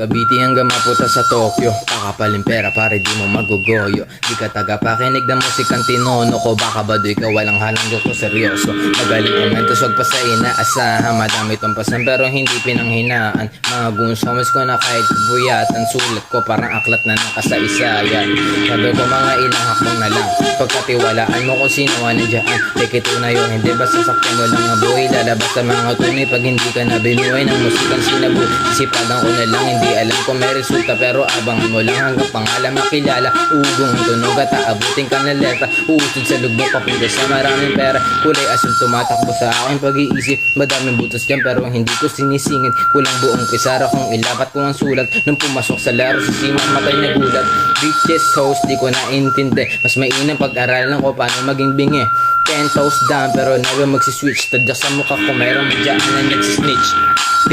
Cavite hanggang maputa sa Tokyo, kakapalin pera pare di mo magugoyo. Di ka tagapakinig ng musikang tinono ko, baka ba do'y ka walang halang gusto seryoso. Magaling komento, swag pa sa inaasahan. Madami tong pasan pero hindi pinanghinaan. Mga gunsomes ko na kahit buyatan. Sulat ko parang aklat na nakasaysayan. Sabi ko mga ilang hakbang na lang, pagkatiwalaan mo kung sino ang nandiyan. Tikito na yun, hindi basta sakyan mo lang ang buhay. Lalabas sa mga tunay pag hindi ka na binuhay ng musikang sinabu. Isipagan ko na lang, hindi alam kung may resulta, pero abangan mo lang hanggang pangalan makilala. Ugong ang tunog at aabutin ka na letra. Uusod sa lugbo papunta sa maraming pera. Kulay asul tumatakbo sa aking pag-iisip. Madaming butos dyan pero hindi ko sinisingit. Kulang buong pisara kung ilapat ko ang sulat. Nung pumasok sa laro si Simon matay na gulat. Bitches host di ko naintindi. Mas mainam pag-aralan ko paano maging bingi. 10 toes down pero nawe magsiswitch. Tadyak sa mukha ko mayroong madyaan na nagsisnitch.